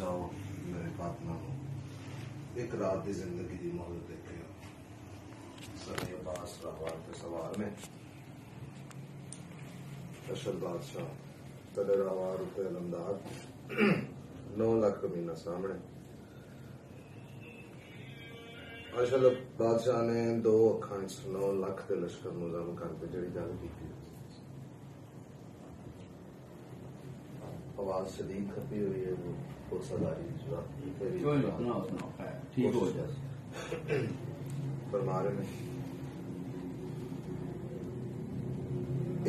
بادشاہ میرے فاطمہ نو ایک رات دی زندگی دی مہلت دیکھے سر عباس راہوار کے سوار میں اشر بادشاہ تلے راہوار اٹھے علمدار 9 لاکھ کمینہ سامنے اشر بادشاہ نے 2 اکھاں 9 لاکھ کے لشکر مزم کر کے جڑی گل کی آواز شدید کھپی ہوئی ہے وہ سداری ٹھیک ہو جائے فرما رہے ہیں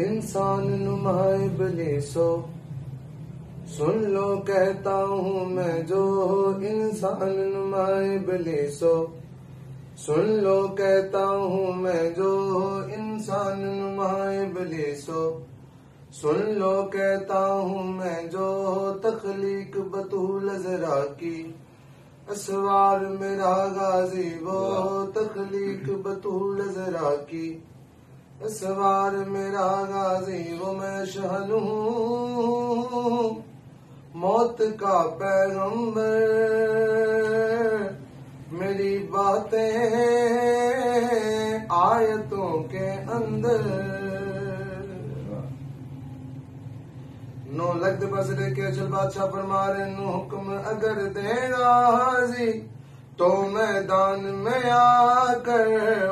انسان نمائے ابلیسو سن لو کہتا ہوں میں جو انسان نمائے ابلیسو سن لو کہتا ہوں میں جو انسان نمائے ابلیسو سن لو کہتا ہوں میں جو تخلیق بطول ذرا کی اسوار میرا غازی وہ تخلیق بطول ذرا کی اسوار میرا غازی وہ میں شہن ہوں موت کا پیغمبر میری باتیں آیتوں کے اندر 9 لاکھ دے پاس دے کے اجل بادشاہ فرما رہے نو حکم اگر دے گا حاضی تو میدان میں آ کر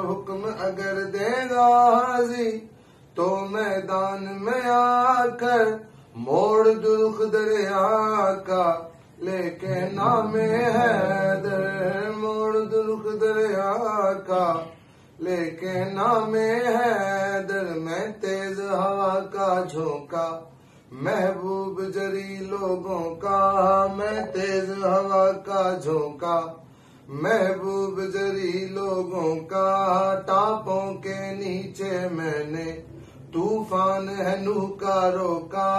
حکم اگر دے گا حاضی تو میدان میں آ کر موڑ درخ دریا کا لے کے نام حیدر موڑ درخ دریا کا لے کے نام حیدر میں تیز ہوا کا جھونکا محبوب جری لوگوں کا میں تیز ہوا کا جھونکا محبوب جری لوگوں کا ٹاپوں کے نیچے میں نے طوفان ہے نوح کا روکا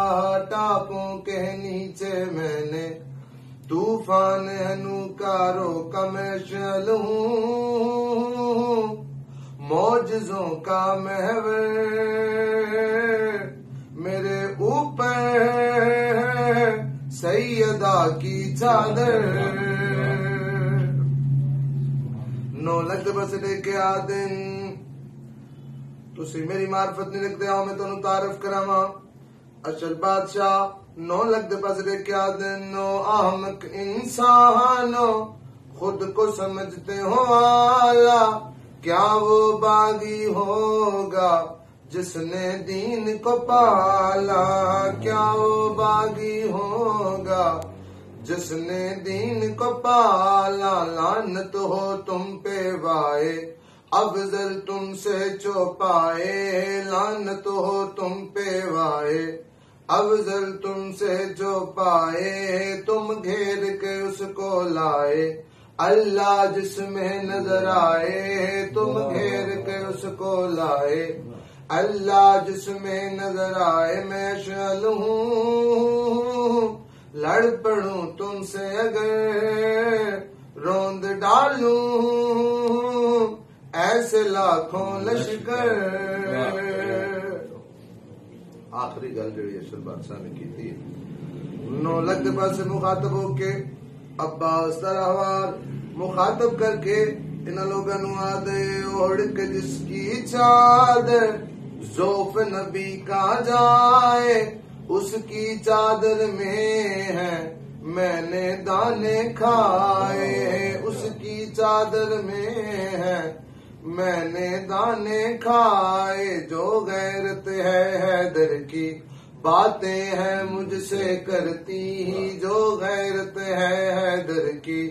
ٹاپوں کے نیچے میں نے طوفان ہے نوح کا روکا میں شعل ہوں معجزوں کا محور میرے اوپر سیدہ کی چادر 9 لاکھ بس لے کے آ دن تسی میری معرفت نہیں رکھتے آؤ میں تنوں تعارف کراواں اشل بادشاہ 9 لاکھ بس لے کے آ دن نو احمق انسانو خود کو سمجھتے ہو آلہ کیا وہ باغی ہوگا جس نے دین کو پالا کیا وہ باغی ہوگا جس نے دین کو پالا لعنت ہو تم پہ وائے افضل تم سے چوپائے لعنت ہو تم پہ وائے افضل تم سے چوپائے تم گھیر کے اس کو لائے اللہ جس میں نظر آئے تم گھیر کے اس کو لائے اللہ جس میں نظر آئے میں شعل ہوں لڑ پڑوں تم سے اگر روند ڈالوں ایسے لاکھوں لشکر آخری گل جڑی اشر بادشاہ نے کی تھی 9 لاکھ کے پاس سے مخاطب ہو کے عباس راہوار مخاطب کر کے ان لوگوں نو آدے اوڑھ کے جس کی چادر ذوف نبی کا جائے اس کی چادر میں ہے میں نے دانے کھائے اس کی چادر میں ہے میں نے دانے کھائے جو غیرت ہے حیدر کی باتیں ہیں مجھ سے کرتی جو غیرت ہے حیدر کی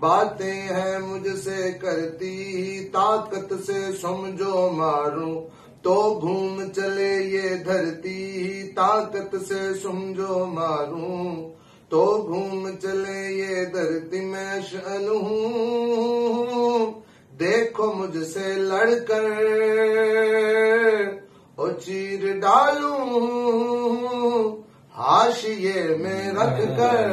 باتیں ہیں مجھ سے کرتی طاقت سے سمجھو ماروں تو گھوم چلے یہ دھرتی طاقت سے سمجھو ماروں تو گھوم چلے یہ دھرتی میں شعل ہوں دیکھو مجھ سے لڑ کر اور چیر ڈالوں حاشیے میں رکھ کر